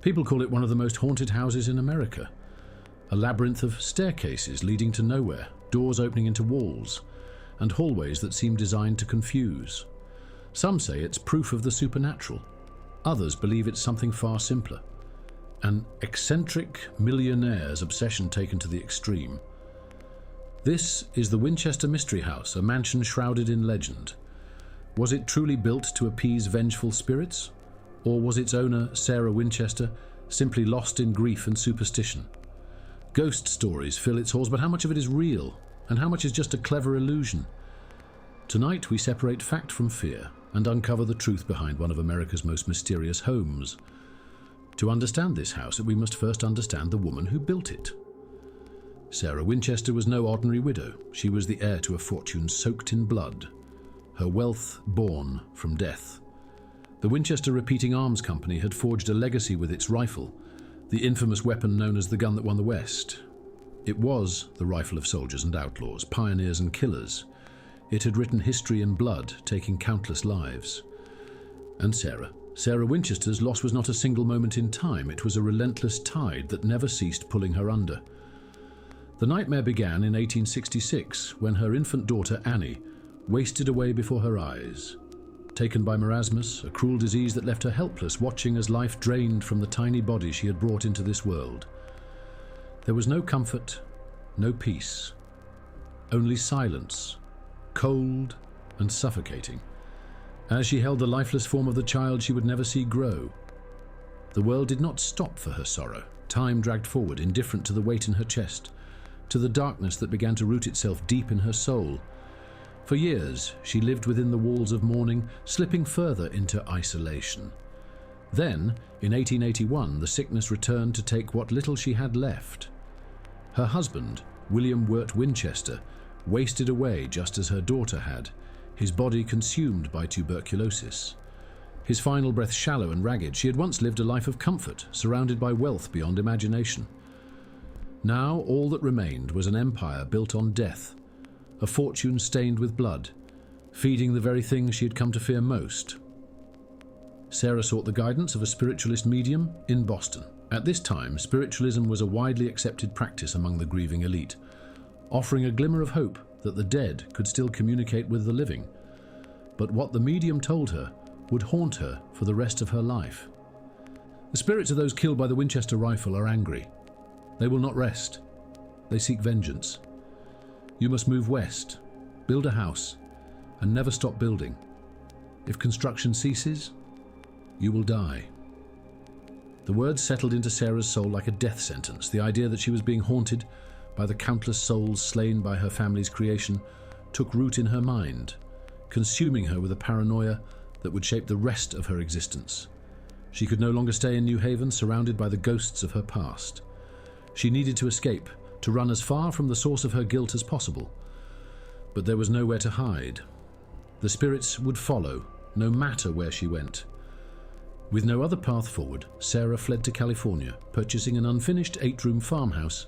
People call it one of the most haunted houses in America. A labyrinth of staircases leading to nowhere, doors opening into walls, and hallways that seem designed to confuse. Some say it's proof of the supernatural. Others believe it's something far simpler. An eccentric millionaire's obsession taken to the extreme. This is the Winchester Mystery House, a mansion shrouded in legend. Was it truly built to appease vengeful spirits? Or was its owner, Sarah Winchester, simply lost in grief and superstition? Ghost stories fill its halls, but how much of it is real, and how much is just a clever illusion? Tonight we separate fact from fear and uncover the truth behind one of America's most mysterious homes. To understand this house, we must first understand the woman who built it. Sarah Winchester was no ordinary widow. She was the heir to a fortune soaked in blood, her wealth born from death. The Winchester Repeating Arms Company had forged a legacy with its rifle, the infamous weapon known as the gun that won the West. It was the rifle of soldiers and outlaws, pioneers and killers. It had written history in blood, taking countless lives. And Sarah Winchester's loss was not a single moment in time. It was a relentless tide that never ceased pulling her under. The nightmare began in 1866, when her infant daughter Annie wasted away before her eyes. Taken by marasmus, a cruel disease that left her helpless, watching as life drained from the tiny body she had brought into this world. There was no comfort, no peace, only silence, cold and suffocating, as she held the lifeless form of the child she would never see grow. The world did not stop for her sorrow. Time dragged forward, indifferent to the weight in her chest, to the darkness that began to root itself deep in her soul. For years, she lived within the walls of mourning, slipping further into isolation. Then, in 1881, the sickness returned to take what little she had left. Her husband, William Wirt Winchester, wasted away just as her daughter had, his body consumed by tuberculosis. His final breath shallow and ragged. She had once lived a life of comfort, surrounded by wealth beyond imagination. Now all that remained was an empire built on death, a fortune stained with blood, feeding the very thing she had come to fear most. Sarah sought the guidance of a spiritualist medium in Boston. At this time, spiritualism was a widely accepted practice among the grieving elite, offering a glimmer of hope that the dead could still communicate with the living. But what the medium told her would haunt her for the rest of her life. The spirits of those killed by the Winchester rifle are angry. They will not rest. They seek vengeance. You must move west, build a house, and never stop building. If construction ceases, you will die. The words settled into Sarah's soul like a death sentence. The idea that she was being haunted by the countless souls slain by her family's creation took root in her mind, consuming her with a paranoia that would shape the rest of her existence. She could no longer stay in New Haven, surrounded by the ghosts of her past. She needed to escape, to run as far from the source of her guilt as possible. But there was nowhere to hide. The spirits would follow, no matter where she went. With no other path forward, Sarah fled to California, purchasing an unfinished 8-room farmhouse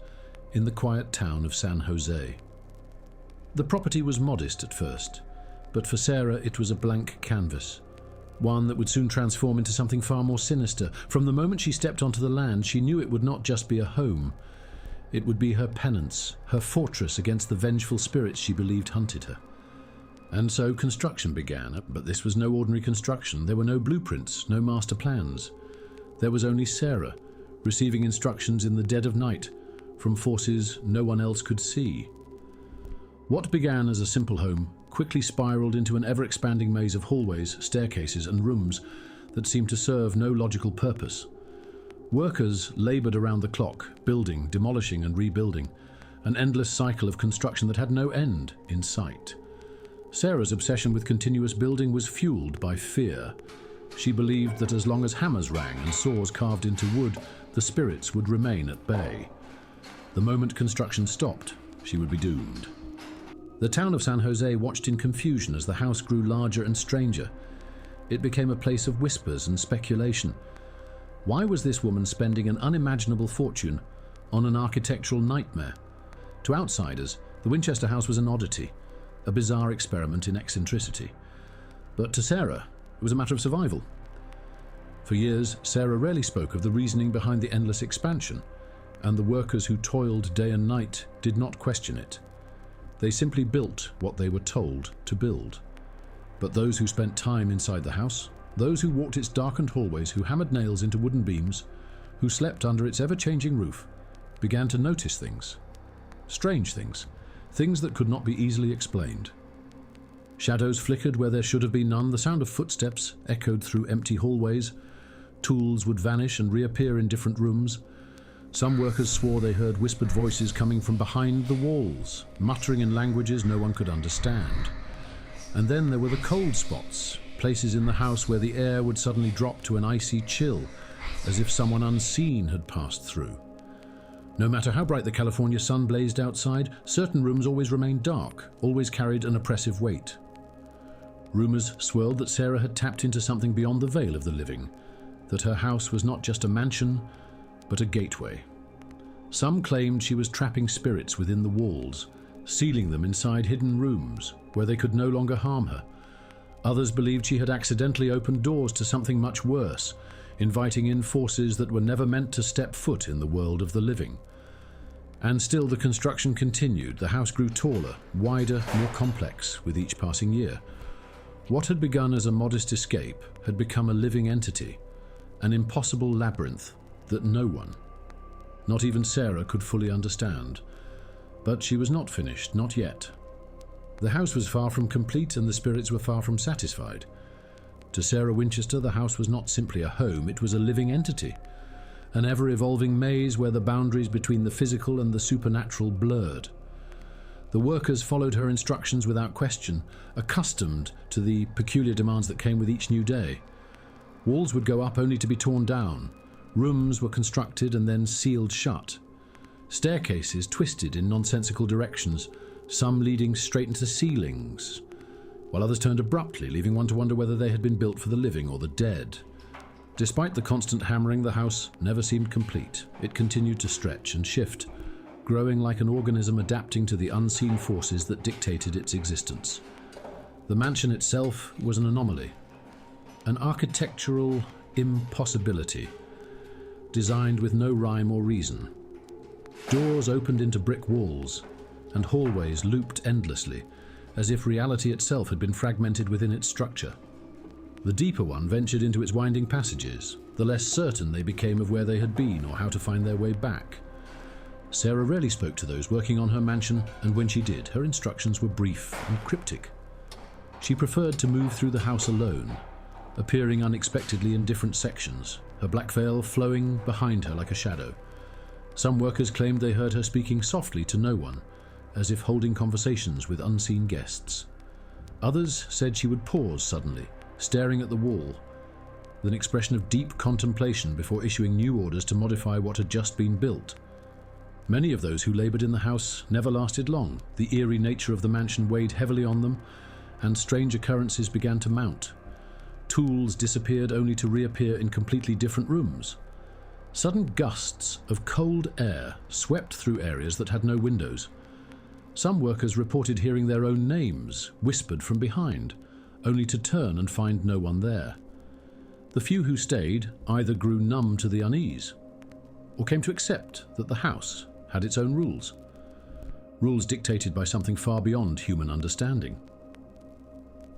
in the quiet town of San Jose. The property was modest at first, but for Sarah it was a blank canvas, one that would soon transform into something far more sinister. From the moment she stepped onto the land, she knew it would not just be a home. It would be her penance, her fortress against the vengeful spirits she believed hunted her. And so construction began, but this was no ordinary construction. There were no blueprints, no master plans. There was only Sarah, receiving instructions in the dead of night from forces no one else could see. What began as a simple home quickly spiraled into an ever-expanding maze of hallways, staircases, and rooms that seemed to serve no logical purpose. Workers labored around the clock, building, demolishing, and rebuilding, an endless cycle of construction that had no end in sight. Sarah's obsession with continuous building was fueled by fear. She believed that as long as hammers rang and saws carved into wood, the spirits would remain at bay. The moment construction stopped, she would be doomed. The town of San Jose watched in confusion as the house grew larger and stranger. It became a place of whispers and speculation. Why was this woman spending an unimaginable fortune on an architectural nightmare? To outsiders, the Winchester house was an oddity, a bizarre experiment in eccentricity. But to Sarah, it was a matter of survival. For years, Sarah rarely spoke of the reasoning behind the endless expansion, and the workers who toiled day and night did not question it. They simply built what they were told to build. But those who spent time inside the house, those who walked its darkened hallways, who hammered nails into wooden beams, who slept under its ever-changing roof, began to notice things. Strange things. Things that could not be easily explained. Shadows flickered where there should have been none. The sound of footsteps echoed through empty hallways. Tools would vanish and reappear in different rooms. Some workers swore they heard whispered voices coming from behind the walls, muttering in languages no one could understand. And then there were the cold spots, places in the house where the air would suddenly drop to an icy chill, as if someone unseen had passed through. No matter how bright the California sun blazed outside, certain rooms always remained dark, always carried an oppressive weight. Rumors swirled that Sarah had tapped into something beyond the veil of the living, that her house was not just a mansion, but a gateway. Some claimed she was trapping spirits within the walls, sealing them inside hidden rooms where they could no longer harm her. Others believed she had accidentally opened doors to something much worse, inviting in forces that were never meant to step foot in the world of the living. And still the construction continued. The house grew taller, wider, more complex with each passing year. What had begun as a modest escape had become a living entity, an impossible labyrinth that no one, not even Sarah, could fully understand. But she was not finished, not yet. The house was far from complete and the spirits were far from satisfied. To Sarah Winchester, the house was not simply a home, it was a living entity, an ever-evolving maze where the boundaries between the physical and the supernatural blurred. The workers followed her instructions without question, accustomed to the peculiar demands that came with each new day. Walls would go up only to be torn down. Rooms were constructed and then sealed shut. Staircases twisted in nonsensical directions, some leading straight into ceilings, while others turned abruptly, leaving one to wonder whether they had been built for the living or the dead. Despite the constant hammering, the house never seemed complete. It continued to stretch and shift, growing like an organism adapting to the unseen forces that dictated its existence. The mansion itself was an anomaly, an architectural impossibility, designed with no rhyme or reason. Doors opened into brick walls, and hallways looped endlessly, as if reality itself had been fragmented within its structure. The deeper one ventured into its winding passages, the less certain they became of where they had been or how to find their way back. Sarah rarely spoke to those working on her mansion, and when she did, her instructions were brief and cryptic. She preferred to move through the house alone, appearing unexpectedly in different sections, her black veil flowing behind her like a shadow. Some workers claimed they heard her speaking softly to no one, as if holding conversations with unseen guests. Others said she would pause suddenly, staring at the wall, with an expression of deep contemplation before issuing new orders to modify what had just been built. Many of those who laboured in the house never lasted long. The eerie nature of the mansion weighed heavily on them, and strange occurrences began to mount. Tools disappeared only to reappear in completely different rooms. Sudden gusts of cold air swept through areas that had no windows. Some workers reported hearing their own names whispered from behind, only to turn and find no one there. The few who stayed either grew numb to the unease, or came to accept that the house had its own rules. Rules dictated by something far beyond human understanding.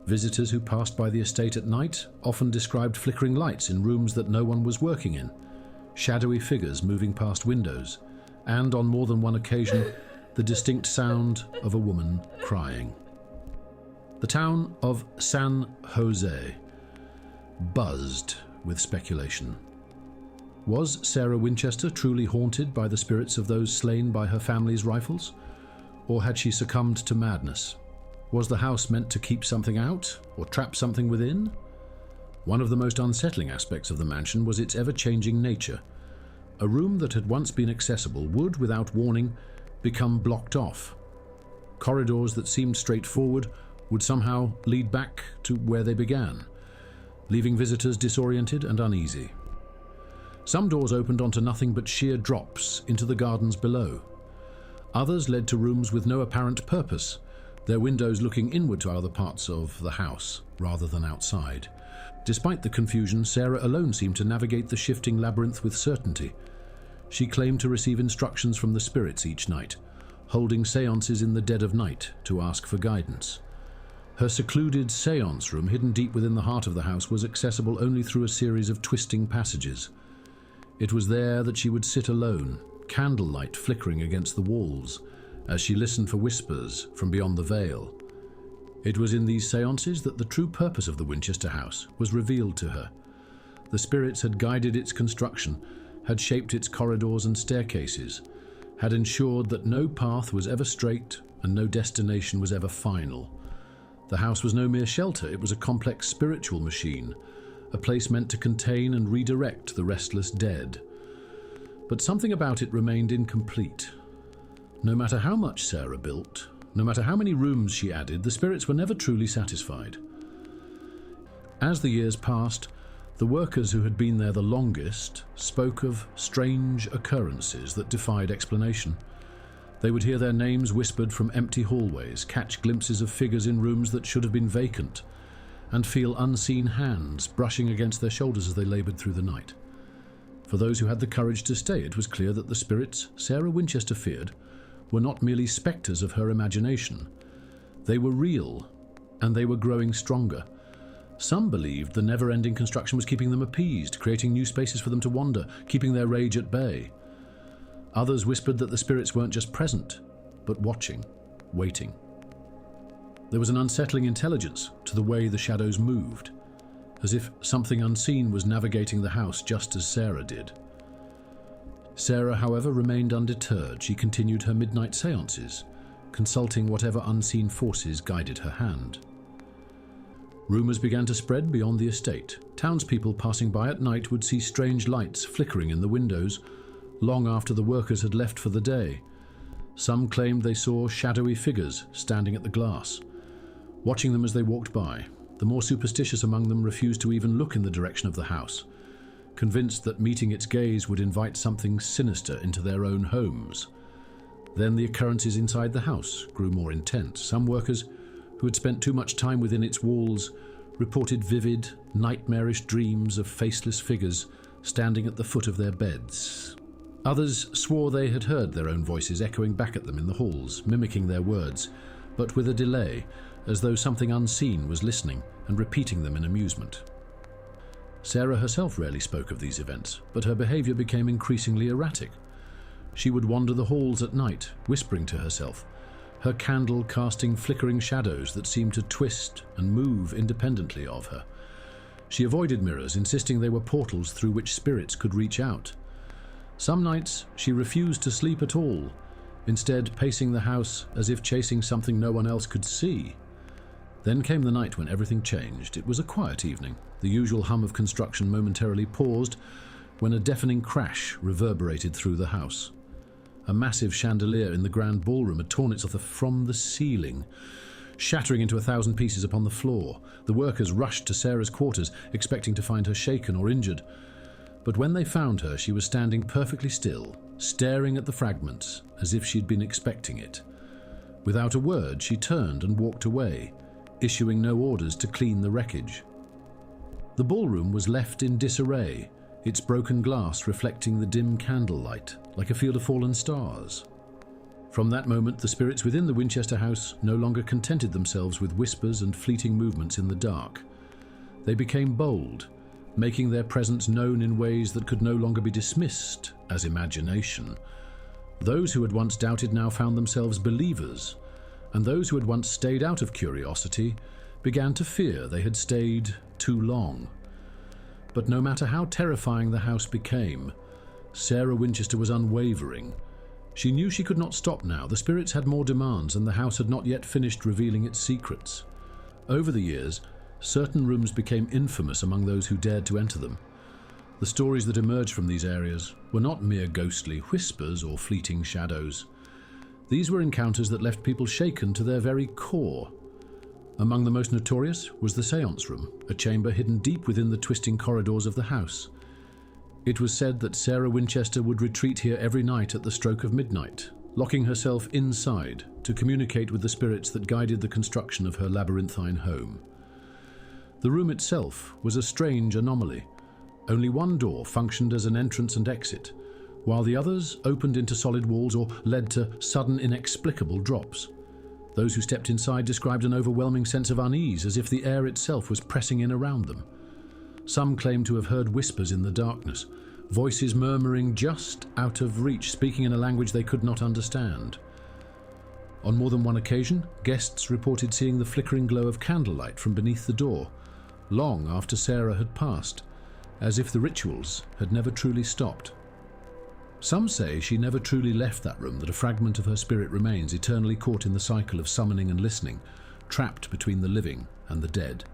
Visitors who passed by the estate at night often described flickering lights in rooms that no one was working in, shadowy figures moving past windows, and on more than one occasion, the distinct sound of a woman crying. The town of San Jose buzzed with speculation. Was Sarah Winchester truly haunted by the spirits of those slain by her family's rifles? Or had she succumbed to madness? Was the house meant to keep something out, or trap something within? One of the most unsettling aspects of the mansion was its ever-changing nature. A room that had once been accessible would, without warning, become blocked off. Corridors that seemed straightforward would somehow lead back to where they began, leaving visitors disoriented and uneasy. Some doors opened onto nothing but sheer drops into the gardens below. Others led to rooms with no apparent purpose, their windows looking inward to other parts of the house rather than outside. Despite the confusion, Sarah alone seemed to navigate the shifting labyrinth with certainty. She claimed to receive instructions from the spirits each night, holding seances in the dead of night to ask for guidance. Her secluded seance room, hidden deep within the heart of the house, was accessible only through a series of twisting passages. It was there that she would sit alone, candlelight flickering against the walls, as she listened for whispers from beyond the veil. It was in these seances that the true purpose of the Winchester house was revealed to her. The spirits had guided its construction, had shaped its corridors and staircases, had ensured that no path was ever straight and no destination was ever final. The house was no mere shelter, it was a complex spiritual machine, a place meant to contain and redirect the restless dead. But something about it remained incomplete. No matter how much Sarah built, no matter how many rooms she added, the spirits were never truly satisfied. As the years passed, the workers who had been there the longest spoke of strange occurrences that defied explanation. They would hear their names whispered from empty hallways, catch glimpses of figures in rooms that should have been vacant, and feel unseen hands brushing against their shoulders as they laboured through the night. For those who had the courage to stay, it was clear that the spirits Sarah Winchester feared were not merely spectres of her imagination. They were real, and they were growing stronger. Some believed the never-ending construction was keeping them appeased, creating new spaces for them to wander, keeping their rage at bay. Others whispered that the spirits weren't just present, but watching, waiting. There was an unsettling intelligence to the way the shadows moved, as if something unseen was navigating the house just as Sarah did. Sarah, however, remained undeterred. She continued her midnight seances, consulting whatever unseen forces guided her hand. Rumours began to spread beyond the estate. Townspeople passing by at night would see strange lights flickering in the windows, long after the workers had left for the day. Some claimed they saw shadowy figures standing at the glass, watching them as they walked by. The more superstitious among them refused to even look in the direction of the house, convinced that meeting its gaze would invite something sinister into their own homes. Then the occurrences inside the house grew more intense. Some workers who had spent too much time within its walls reported vivid, nightmarish dreams of faceless figures standing at the foot of their beds. Others swore they had heard their own voices echoing back at them in the halls, mimicking their words, but with a delay, as though something unseen was listening and repeating them in amusement. Sarah herself rarely spoke of these events, but her behaviour became increasingly erratic. She would wander the halls at night, whispering to herself, her candle casting flickering shadows that seemed to twist and move independently of her. She avoided mirrors, insisting they were portals through which spirits could reach out. Some nights she refused to sleep at all, instead pacing the house as if chasing something no one else could see. Then came the night when everything changed. It was a quiet evening. The usual hum of construction momentarily paused when a deafening crash reverberated through the house. A massive chandelier in the grand ballroom had torn itself from the ceiling, shattering into 1,000 pieces upon the floor. The workers rushed to Sarah's quarters, expecting to find her shaken or injured. But when they found her, she was standing perfectly still, staring at the fragments as if she'd been expecting it. Without a word, she turned and walked away, issuing no orders to clean the wreckage. The ballroom was left in disarray, its broken glass reflecting the dim candlelight like a field of fallen stars. From that moment, the spirits within the Winchester house no longer contented themselves with whispers and fleeting movements in the dark. They became bold, making their presence known in ways that could no longer be dismissed as imagination. Those who had once doubted now found themselves believers, and those who had once stayed out of curiosity began to fear they had stayed too long. But no matter how terrifying the house became, Sarah Winchester was unwavering. She knew she could not stop now. The spirits had more demands, and the house had not yet finished revealing its secrets. Over the years, certain rooms became infamous among those who dared to enter them. The stories that emerged from these areas were not mere ghostly whispers or fleeting shadows. These were encounters that left people shaken to their very core. Among the most notorious was the séance room, a chamber hidden deep within the twisting corridors of the house. It was said that Sarah Winchester would retreat here every night at the stroke of midnight, locking herself inside to communicate with the spirits that guided the construction of her labyrinthine home. The room itself was a strange anomaly. Only one door functioned as an entrance and exit, while the others opened into solid walls or led to sudden, inexplicable drops. Those who stepped inside described an overwhelming sense of unease, as if the air itself was pressing in around them. Some claimed to have heard whispers in the darkness, voices murmuring just out of reach, speaking in a language they could not understand. On more than one occasion, guests reported seeing the flickering glow of candlelight from beneath the door, long after Sarah had passed, as if the rituals had never truly stopped. Some say she never truly left that room, that a fragment of her spirit remains eternally caught in the cycle of summoning and listening, trapped between the living and the dead.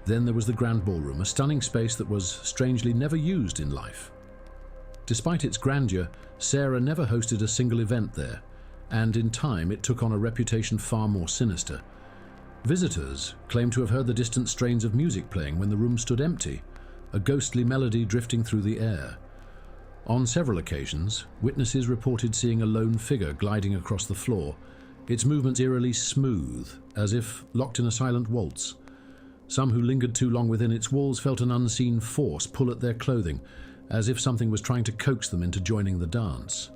Then there was the Grand Ballroom, a stunning space that was strangely never used in life. Despite its grandeur, Sarah never hosted a single event there, and in time it took on a reputation far more sinister. Visitors claim to have heard the distant strains of music playing when the room stood empty, a ghostly melody drifting through the air. On several occasions, witnesses reported seeing a lone figure gliding across the floor, its movements eerily smooth, as if locked in a silent waltz. Some who lingered too long within its walls felt an unseen force pull at their clothing, as if something was trying to coax them into joining the dance.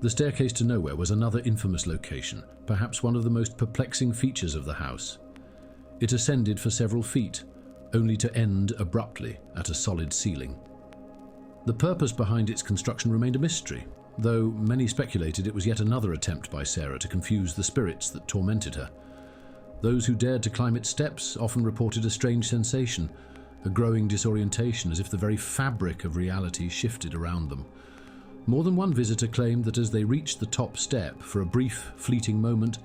The staircase to nowhere was another infamous location, perhaps one of the most perplexing features of the house. It ascended for several feet, only to end abruptly at a solid ceiling. The purpose behind its construction remained a mystery, though many speculated it was yet another attempt by Sarah to confuse the spirits that tormented her. Those who dared to climb its steps often reported a strange sensation, a growing disorientation, as if the very fabric of reality shifted around them. More than one visitor claimed that as they reached the top step, for a brief, fleeting moment,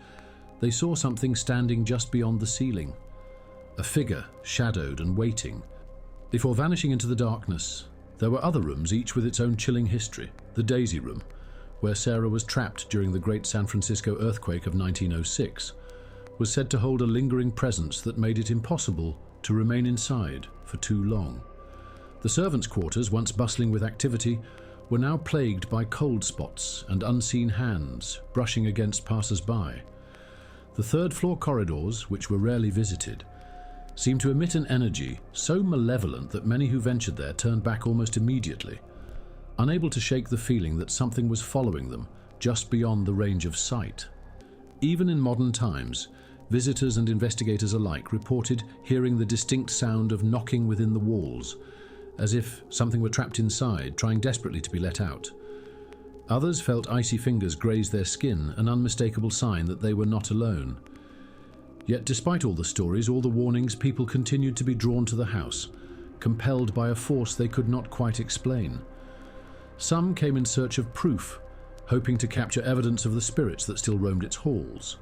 they saw something standing just beyond the ceiling. A figure, shadowed and waiting. Before vanishing into the darkness, there were other rooms, each with its own chilling history. The Daisy Room, where Sarah was trapped during the Great San Francisco earthquake of 1906, was said to hold a lingering presence that made it impossible to remain inside for too long. The servants' quarters, once bustling with activity, were now plagued by cold spots and unseen hands brushing against passers-by. The third-floor corridors, which were rarely visited, seemed to emit an energy so malevolent that many who ventured there turned back almost immediately, unable to shake the feeling that something was following them just beyond the range of sight. Even in modern times, visitors and investigators alike reported hearing the distinct sound of knocking within the walls, as if something were trapped inside, trying desperately to be let out. Others felt icy fingers graze their skin, an unmistakable sign that they were not alone. Yet despite all the stories, all the warnings, people continued to be drawn to the house, compelled by a force they could not quite explain. Some came in search of proof, hoping to capture evidence of the spirits that still roamed its halls.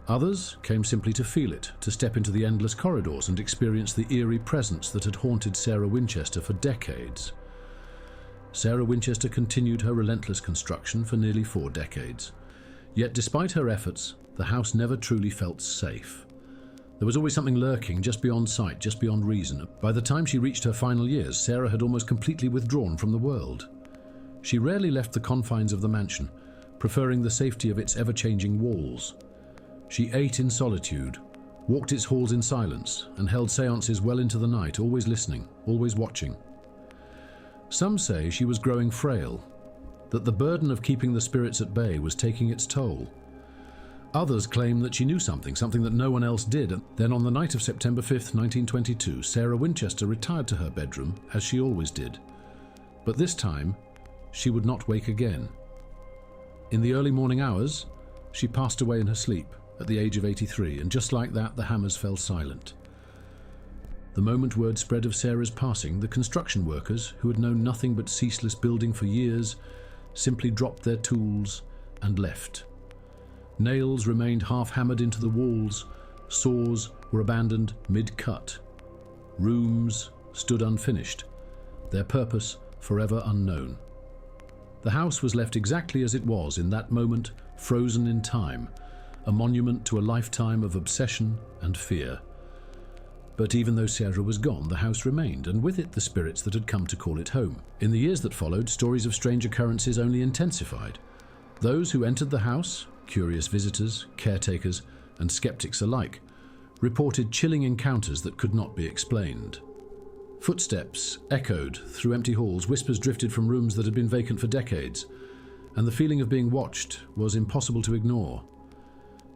Others came simply to feel it, to step into the endless corridors and experience the eerie presence that had haunted Sarah Winchester for decades. Sarah Winchester continued her relentless construction for nearly 4 decades. Yet despite her efforts, the house never truly felt safe. There was always something lurking just beyond sight, just beyond reason. By the time she reached her final years, Sarah had almost completely withdrawn from the world. She rarely left the confines of the mansion, preferring the safety of its ever-changing walls. She ate in solitude, walked its halls in silence, and held seances well into the night, always listening, always watching. Some say she was growing frail, that the burden of keeping the spirits at bay was taking its toll. Others claim that she knew something that no one else did. And then on the night of September 5th, 1922, Sarah Winchester retired to her bedroom, as she always did. But this time, she would not wake again. In the early morning hours, she passed away in her sleep at the age of 83, and just like that, the hammers fell silent. The moment word spread of Sarah's passing, the construction workers, who had known nothing but ceaseless building for years, simply dropped their tools and left. Nails remained half-hammered into the walls, saws were abandoned mid-cut. Rooms stood unfinished, their purpose forever unknown. The house was left exactly as it was in that moment, frozen in time, a monument to a lifetime of obsession and fear. But even though Sarah was gone, the house remained, and with it the spirits that had come to call it home. In the years that followed, stories of strange occurrences only intensified. Those who entered the house, curious visitors, caretakers, and skeptics alike, reported chilling encounters that could not be explained. Footsteps echoed through empty halls, whispers drifted from rooms that had been vacant for decades, and the feeling of being watched was impossible to ignore.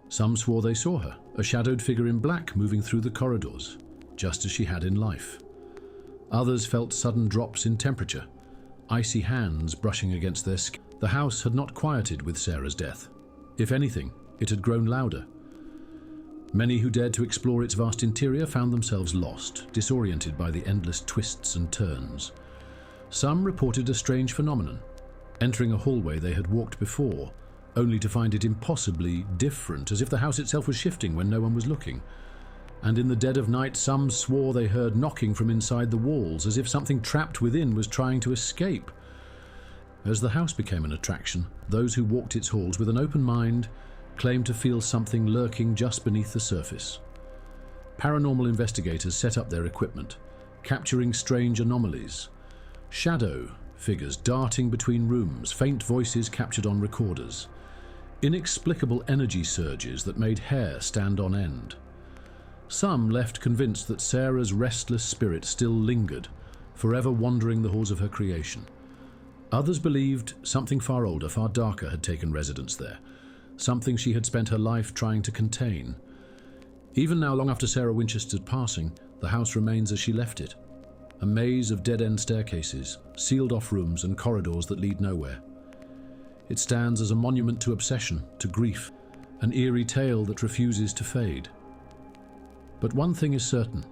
Some swore they saw her, a shadowed figure in black moving through the corridors, just as she had in life. Others felt sudden drops in temperature, icy hands brushing against their skin. The house had not quieted with Sarah's death. If anything, it had grown louder. Many who dared to explore its vast interior found themselves lost, disoriented by the endless twists and turns. Some reported a strange phenomenon, entering a hallway they had walked before, only to find it impossibly different, as if the house itself was shifting when no one was looking. And in the dead of night, some swore they heard knocking from inside the walls, as if something trapped within was trying to escape. As the house became an attraction, those who walked its halls with an open mind claimed to feel something lurking just beneath the surface. Paranormal investigators set up their equipment, capturing strange anomalies. Shadow figures darting between rooms, faint voices captured on recorders. Inexplicable energy surges that made hair stand on end. Some left convinced that Sarah's restless spirit still lingered, forever wandering the halls of her creation. Others believed something far older, far darker had taken residence there, something she had spent her life trying to contain. Even now, long after Sarah Winchester's passing, the house remains as she left it. A maze of dead-end staircases, sealed-off rooms and corridors that lead nowhere. It stands as a monument to obsession, to grief, an eerie tale that refuses to fade. But one thing is certain.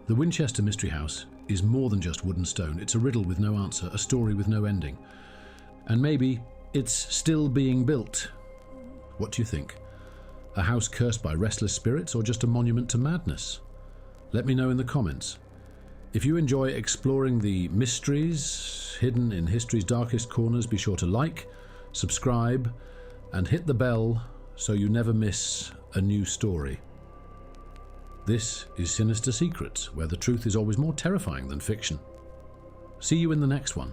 The Winchester Mystery House is more than just wood and stone. It's a riddle with no answer, a story with no ending. And maybe it's still being built. What do you think? A house cursed by restless spirits, or just a monument to madness? Let me know in the comments. If you enjoy exploring the mysteries hidden in history's darkest corners, be sure to like, subscribe, and hit the bell so you never miss a new story. This is Sinister Secrets, where the truth is always more terrifying than fiction. See you in the next one.